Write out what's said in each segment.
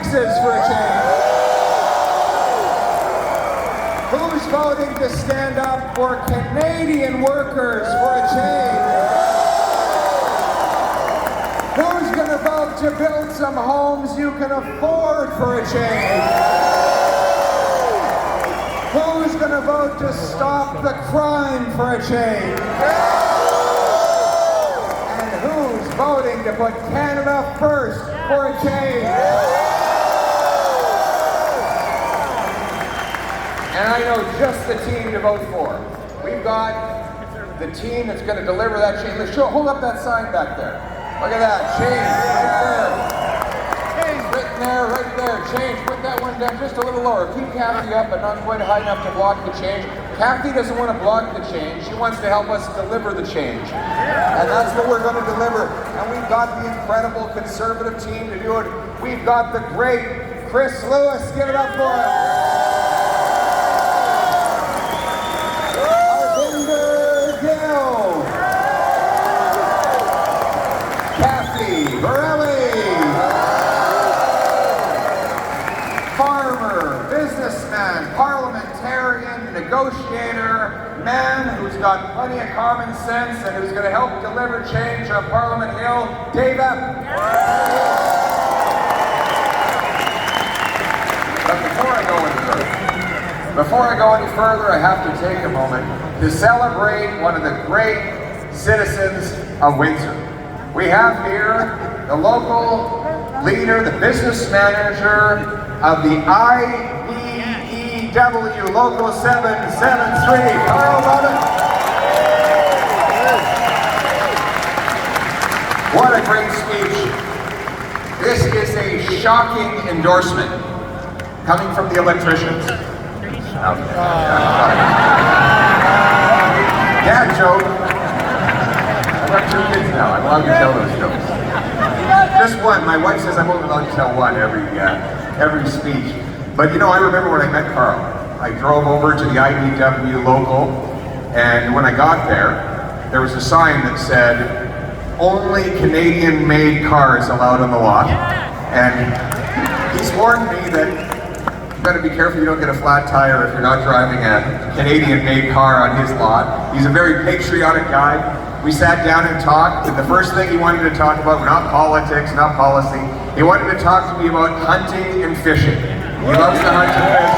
taxes for a change? Who's voting to stand up for Canadian workers for a change? Who's going to vote to build some homes you can afford for a change? Who's going to vote to stop the crime for a change? And who's voting to put Canada first for a change? And I know just the team to vote for. We've got the team that's going to deliver that change. Let's hold up that sign back there. Look at that, change, right there, right there, change. Put that one down just a little lower. Keep Kathy up, but not quite high enough to block the change. Kathy doesn't want to block the change. She wants to help us deliver the change. And that's what we're going to deliver. And we've got the incredible Conservative team to do it. We've got the great Chris Lewis. Give it up for him. Parliamentarian, negotiator, man who's got plenty of common sense and who's going to help deliver change on Parliament Hill, Dave Epp. But before I go any further, I have to take a moment to celebrate one of the great citizens of Windsor. We have here the local leader, the business manager of the IBEW Local 773, Carl Robin. What a great speech. This is a shocking endorsement coming from the electricians. Dad joke. I've got 2 kids now. I'm allowed to tell those jokes. Just one. My wife says I'm only allowed to tell one every speech. But you know, I remember when I met Carl. I drove over to the IBEW local, and when I got there was a sign that said, "Only Canadian-made cars allowed on the lot." And he's warned me that you better be careful you don't get a flat tire if you're not driving a Canadian-made car on his lot. He's a very patriotic guy. We sat down and talked, and the first thing he wanted to talk about, not politics, not policy, he wanted to talk to me about hunting and fishing. He loves to hunt and fish.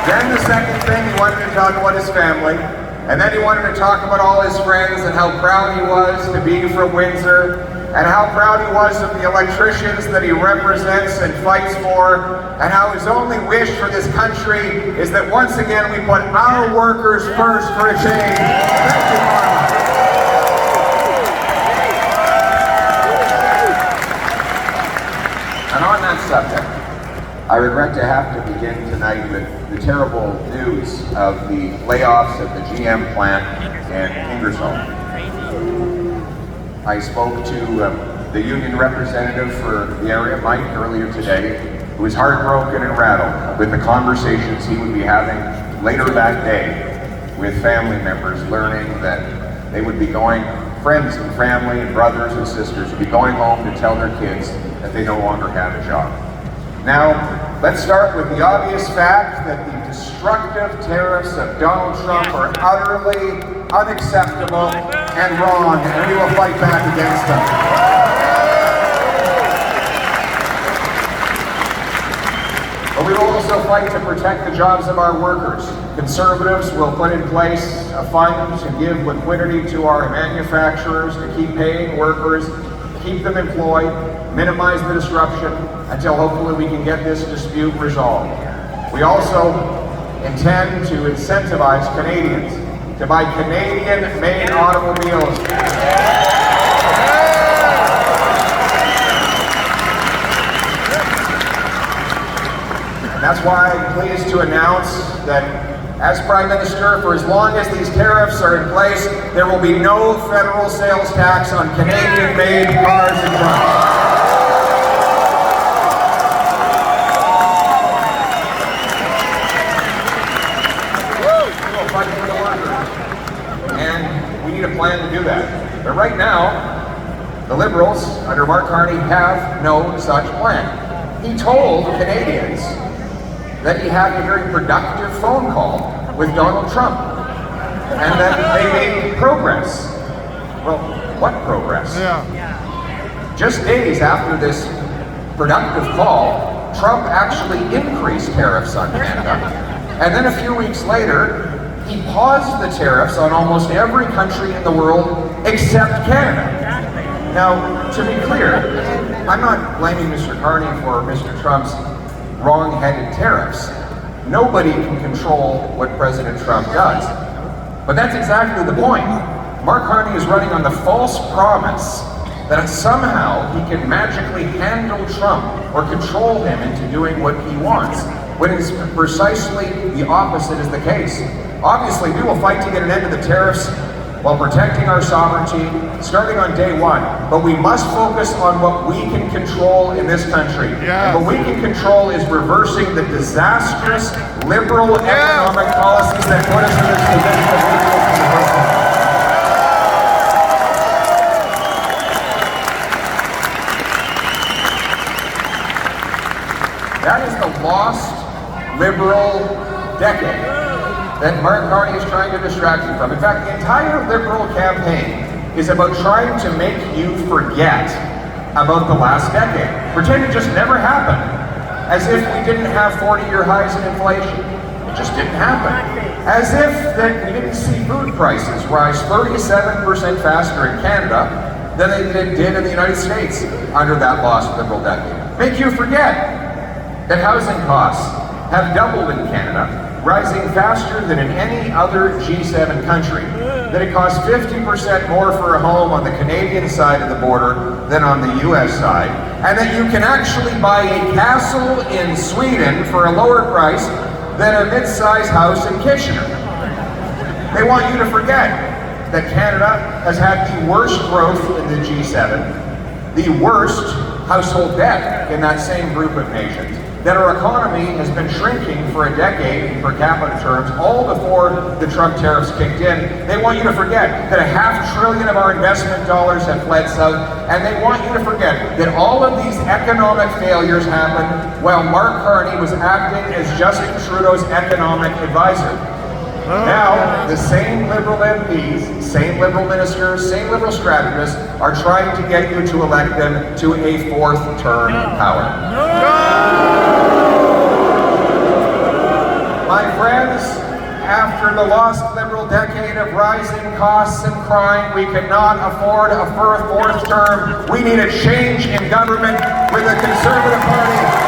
Then the second thing, he wanted to talk about his family. And then he wanted to talk about all his friends and how proud he was to be from Windsor, and how proud he was of the electricians that he represents and fights for, and how his only wish for this country is that once again we put our workers first for a change. Thank you, Mark. And on that subject, I regret to have to begin tonight with the terrible news of the layoffs at the GM plant in Ingersoll. I spoke to the union representative for the area, Mike, earlier today, who was heartbroken and rattled with the conversations he would be having later that day with family members, learning that they would be going, friends and family and brothers and sisters would be going home to tell their kids that they no longer have a job. Now, let's start with the obvious fact that the destructive tariffs of Donald Trump are utterly unacceptable and wrong, and we will fight back against them. But we will also fight to protect the jobs of our workers. Conservatives will put in place a fund to give liquidity to our manufacturers to keep paying workers, keep them employed, minimize the disruption until hopefully we can get this dispute resolved. We also intend to incentivize Canadians to buy Canadian-made automobiles. And that's why I'm pleased to announce that as Prime Minister, for as long as these tariffs are in place, there will be no federal sales tax on Canadian-made cars and trucks. And we need a plan to do that. But right now, The Liberals, under Mark Carney, have no such plan. He told Canadians that he had a very productive phone call with Donald Trump, and that they made progress. Well, what progress? Just days after this productive call, Trump actually increased tariffs on Canada, and then a few weeks later, he paused the tariffs on almost every country in the world except Canada. Now, to be clear, I'm not blaming Mr. Carney for Mr. Trump's wrong-headed tariffs. Nobody can control what President Trump does. But that's exactly the point. Mark Carney is running on the false promise that somehow he can magically handle Trump or control him into doing what he wants, when it's precisely the opposite is the case. Obviously, we will fight to get an end to the tariffs while protecting our sovereignty, starting on day one. But we must focus on what we can control in this country. And what we can control is reversing the disastrous liberal economic policies that put us in this position of weakness. That is the lost liberal decade that Mark Carney is trying to distract you from. In fact, the entire Liberal campaign is about trying to make you forget about the last decade. Pretend it just never happened, as if we didn't have 40-year highs in inflation. It just didn't happen. As if that we didn't see food prices rise 37% faster in Canada than they did in the United States under that lost Liberal decade. Make you forget that housing costs have doubled in Canada, rising faster than in any other G7 country, that it costs 50% more for a home on the Canadian side of the border than on the US side, and that you can actually buy a castle in Sweden for a lower price than a mid-sized house in Kitchener. They want you to forget that Canada has had the worst growth in the G7, the worst household debt in that same group of nations, that our economy has been shrinking for a decade in per capita terms, all before the Trump tariffs kicked in. They want you to forget that $500 billion of our investment dollars have fled south, and they want you to forget that all of these economic failures happened while Mark Carney was acting as Justin Trudeau's economic advisor. Now, the same Liberal MPs, same Liberal ministers, same Liberal strategists are trying to get you to elect them to a fourth term in power. My friends, after the lost Liberal decade of rising costs and crime, we cannot afford a fourth term. We need a change in government with the Conservative Party.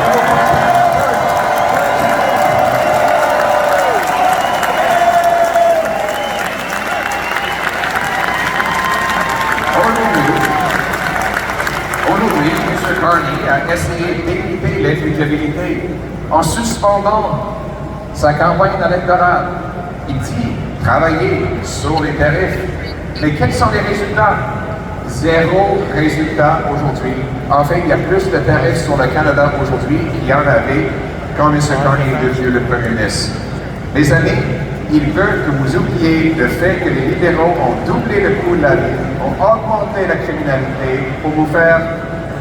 Aujourd'hui, M. Carney a essayé d'éviter l'inéligibilité en suspendant sa campagne électorale. Il dit travailler sur les tarifs. Mais quels sont les résultats? Zéro résultat aujourd'hui. En fait, il y a plus de tarifs sur le Canada aujourd'hui qu'il y en avait quand M. Carney est devenu le Premier ministre. Mes amis, ils veulent que vous oubliez le fait que les libéraux ont doublé le coût de la vie, ont augmenté la criminalité pour vous faire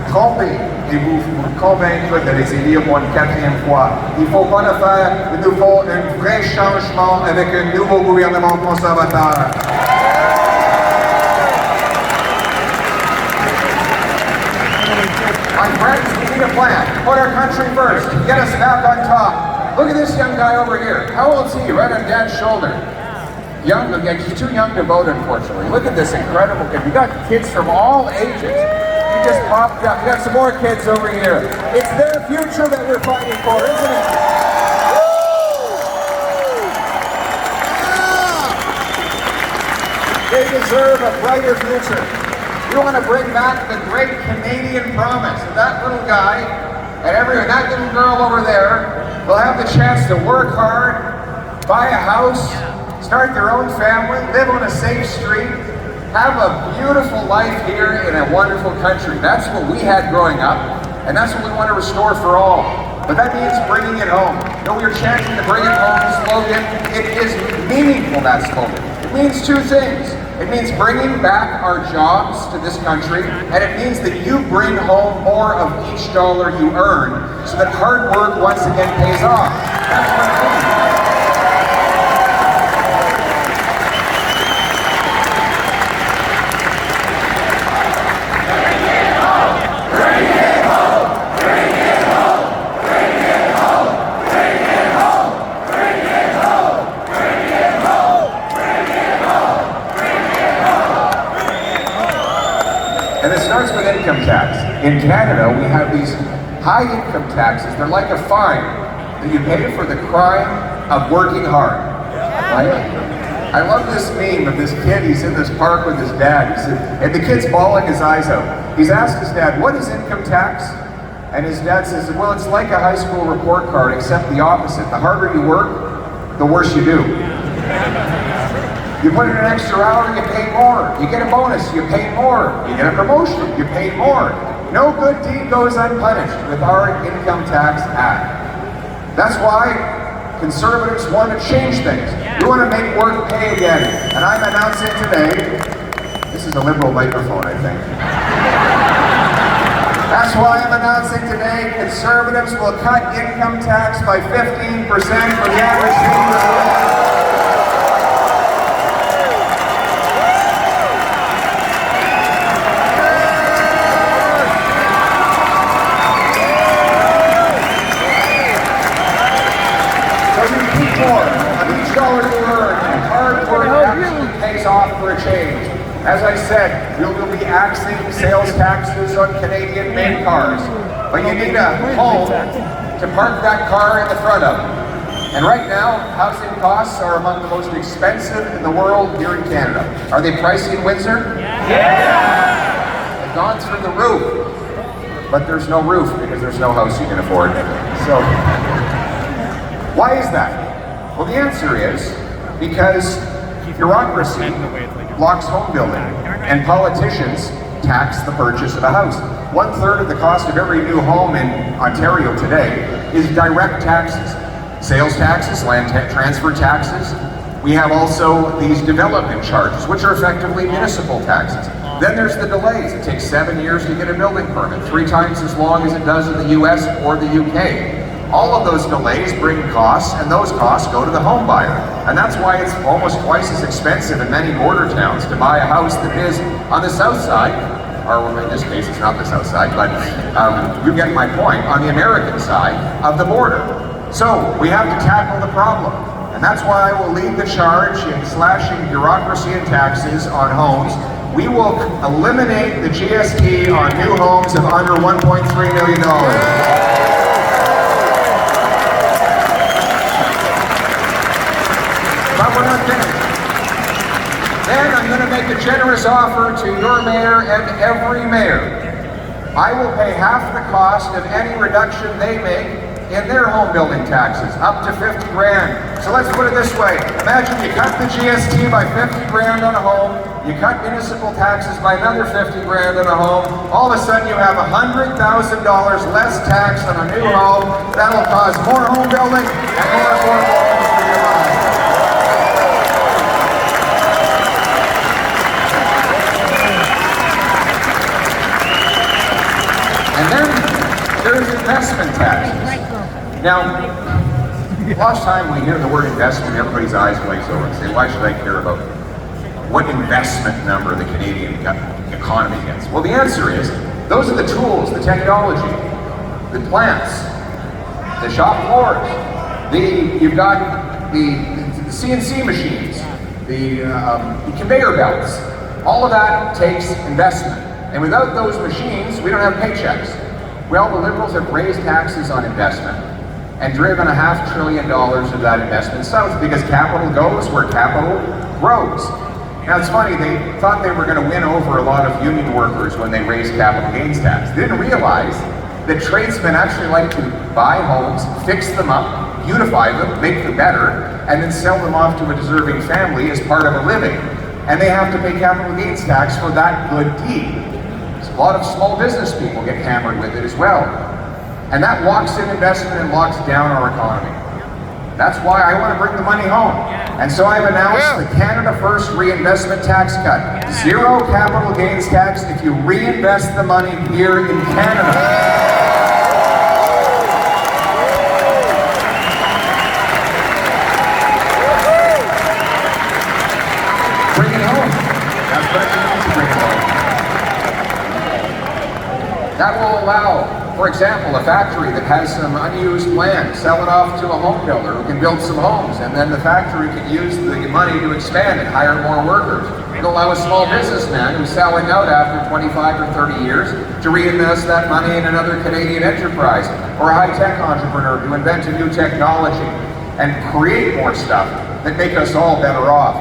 tromper et vous convaincre de les élire pour une quatrième fois. Il ne faut pas le faire, il nous faut un vrai changement avec un nouveau gouvernement conservateur. My friends, we need a plan. Put our country first. Get us back on top. Look at this young guy over here. How old is he? Right on Dad's shoulder. Young, he's too young to vote, unfortunately. Look at this incredible kid. We got kids from all ages. He just popped up. We got some more kids over here. It's their future that we're fighting for, isn't it? They deserve a brighter future. We want to bring back the great Canadian promise. That little guy and that little girl over there will have the chance to work hard, buy a house, start their own family, live on a safe street, have a beautiful life here in a wonderful country. That's what we had growing up, and that's what we want to restore for all. But that means bringing it home. You know, we are chanting the Bring It Home slogan. It is meaningful, that slogan. It means two things. It means bringing back our jobs to this country, and it means that you bring home more of each dollar you earn so that hard work once again pays off. That's what it means. And it starts with income tax. In Canada, we have these high income taxes. They're like a fine that you pay for the crime of working hard. Right? I love this meme of this kid. He's in this park with his dad. And the kid's bawling his eyes out. He's asked his dad, "What is income tax?" And his dad says, "Well, it's like a high school report card, except the opposite. The harder you work, the worse you do. You put in an extra hour, you pay more. You get a bonus, you pay more. You get a promotion, you pay more. No good deed goes unpunished with our Income Tax Act." That's why Conservatives want to change things. We want to make work pay again. And I'm announcing today, this is a Liberal microphone, I think. That's why I'm announcing today, Conservatives will cut income tax by 15% for the average Canadian. Pays off for a change. As I said, we'll be axing sales taxes on Canadian-made cars, but you need a home to park that car in the front of. And right now, housing costs are among the most expensive in the world here in Canada. Are they pricey in Windsor? Yeah! They've gone through the roof, but there's no roof because there's no house you can afford. So, why is that? Well, the answer is because bureaucracy blocks home building, and politicians tax the purchase of a house. 1/3 of the cost of every new home in Ontario today is direct taxes. Sales taxes, land transfer taxes. We have also these development charges, which are effectively municipal taxes. Then there's the delays. It takes 7 years to get a building permit, 3 times as long as it does in the US or the UK. All of those delays bring costs, and those costs go to the home buyer. And that's why it's almost twice as expensive in many border towns to buy a house that is on the south side, or in this case it's not the south side, but you get my point, on the American side of the border. So we have to tackle the problem. And that's why I will lead the charge in slashing bureaucracy and taxes on homes. We will eliminate the GST on new homes of under $1.3 million. But we're not finished. Then I'm going to make a generous offer to your mayor and every mayor. I will pay half the cost of any reduction they make in their home building taxes, up to 50 grand. So let's put it this way. Imagine you cut the GST by 50 grand on a home, you cut municipal taxes by another 50 grand on a home, all of a sudden you have $100,000 less tax on a new home. That'll cause more home building and more affordable homes for your money. And then there's investment taxes. Now, last time we hear the word investment, everybody's eyes glaze over and say, why should I care about what investment number the Canadian economy gets? Well, the answer is, those are the tools, the technology, the plants, the shop floors, you've got the CNC machines, the conveyor belts. All of that takes investment. And without those machines, we don't have paychecks. Well, the Liberals have raised taxes on investment and driven $500 billion of that investment south because capital goes where capital grows. Now it's funny, they thought they were going to win over a lot of union workers when they raised capital gains tax. They didn't realize that tradesmen actually like to buy homes, fix them up, beautify them, make them better, and then sell them off to a deserving family as part of a living. And they have to pay capital gains tax for that good deed. So a lot of small business people get hammered with it as well. And that locks in investment and locks down our economy. That's why I want to bring the money home. And so I've announced the Canada First Reinvestment Tax Cut. Zero capital gains tax if you reinvest the money here in Canada. Bring it home. That's what it means to bring it home. That will allow, for example, a factory that has some unused land, sell it off to a home builder who can build some homes, and then the factory can use the money to expand and hire more workers. It'll allow a small businessman who's selling out after 25 or 30 years to reinvest that money in another Canadian enterprise, or a high-tech entrepreneur to invent a new technology and create more stuff that make us all better off.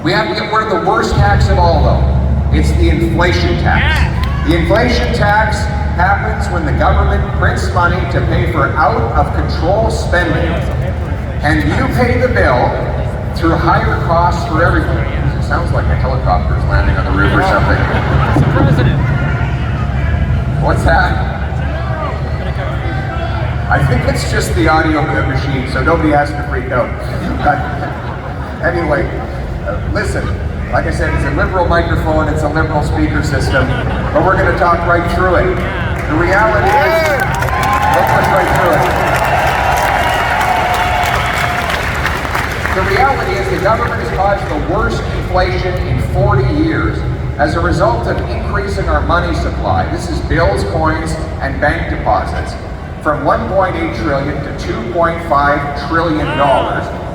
We have to get rid of the worst tax of all, though. It's the inflation tax. The inflation tax happens when the government prints money to pay for out-of-control spending. And you pay the bill through higher costs for everything. It sounds like a helicopter's landing on the roof or something. It's the president. What's that? I think it's just the audio machine, so nobody has to freak out. Anyway, listen. Like I said, it's a liberal microphone, it's a liberal speaker system, but we're going to talk right through it. The reality is, let's push right through it. The reality is the government has caused the worst inflation in 40 years as a result of increasing our money supply. This is bills, coins, and bank deposits from $1.8 trillion to $2.5 trillion,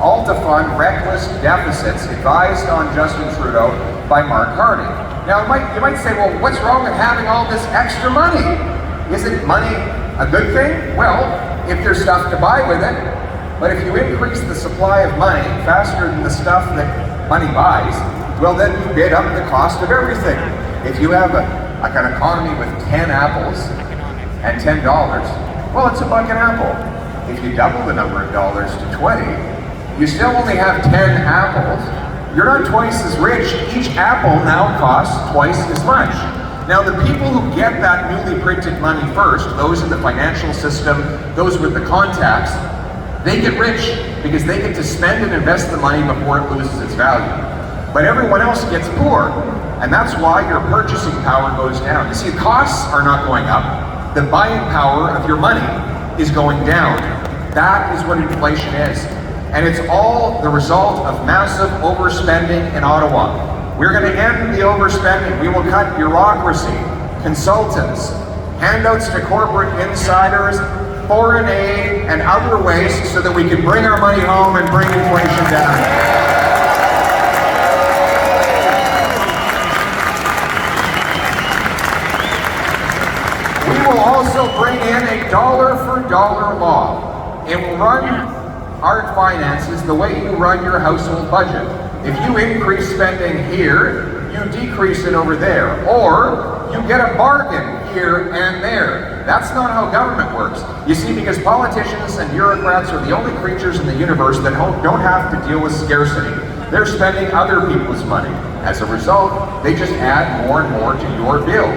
all to fund reckless deficits advised on Justin Trudeau by Mark Carney. Now, you might say, well, what's wrong with having all this extra money? Isn't money a good thing? Well, if there's stuff to buy with it. But if you increase the supply of money faster than the stuff that money buys, well, then you bid up the cost of everything. If you have an economy with 10 apples and $10, well, it's $1 an apple. If you double the number of dollars to 20, you still only have 10 apples. You're not twice as rich. Each apple now costs twice as much. Now, the people who get that newly printed money first, those in the financial system, those with the contacts, they get rich because they get to spend and invest the money before it loses its value. But everyone else gets poor, and that's why your purchasing power goes down. You see, costs are not going up. The buying power of your money is going down. That is what inflation is. And it's all the result of massive overspending in Ottawa. We're going to end the overspending. We will cut bureaucracy, consultants, handouts to corporate insiders, foreign aid, and other ways so that we can bring our money home and bring inflation down. We will also bring in a dollar-for-dollar law. It will run our finances the way you run your household budget. If you increase spending here, you decrease it over there. Or you get a bargain here and there. That's not how government works. You see, because politicians and bureaucrats are the only creatures in the universe that don't have to deal with scarcity. They're spending other people's money. As a result, they just add more and more to your bill.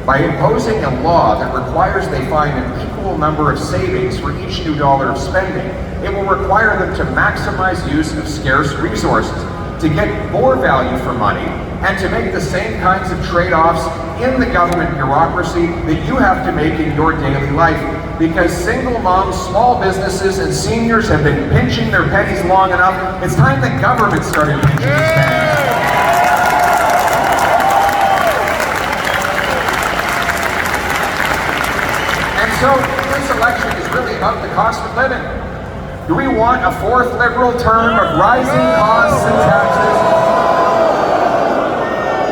By imposing a law that requires they find an equal number of savings for each new dollar of spending, it will require them to maximize use of scarce resources, to get more value for money, and to make the same kinds of trade-offs in the government bureaucracy that you have to make in your daily life. Because single moms, small businesses, and seniors have been pinching their pennies long enough, it's time the government started pinching its pennies. So this election is really about the cost of living. Do we want a fourth Liberal term of rising costs and taxes?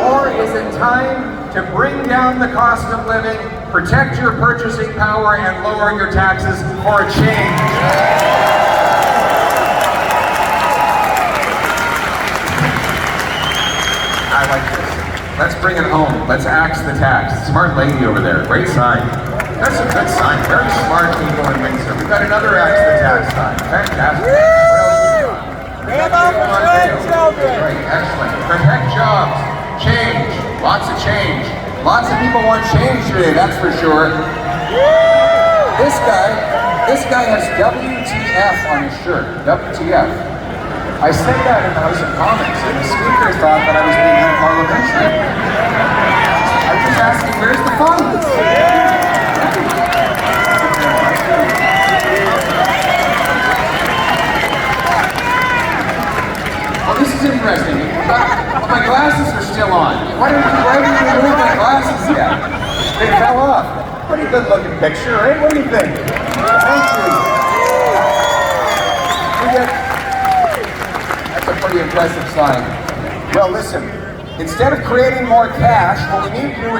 Or is it time to bring down the cost of living, protect your purchasing power, and lower your taxes for a change? I like this. Let's bring it home. Let's axe the tax. Smart lady over there. Great sign. That's a good sign. Very smart people in Windsor. We've got another axe the tax sign. Fantastic. What else we got? About the children. Great. Excellent. Protect jobs. Change. Lots of change. Lots of people want change today, that's for sure. This guy This guy has WTF on his shirt. WTF. I said that in the House of Commons, and the speaker thought that I was being unparliamentary. I'm just asking, where's the fun? Well, this is interesting. Well, my glasses are still on. Why didn't you remove my glasses yet? They fell off. Pretty good looking picture, right? What do you think? Thank you. That's a pretty impressive sign. Well, listen, instead of creating more cash, what we need to do is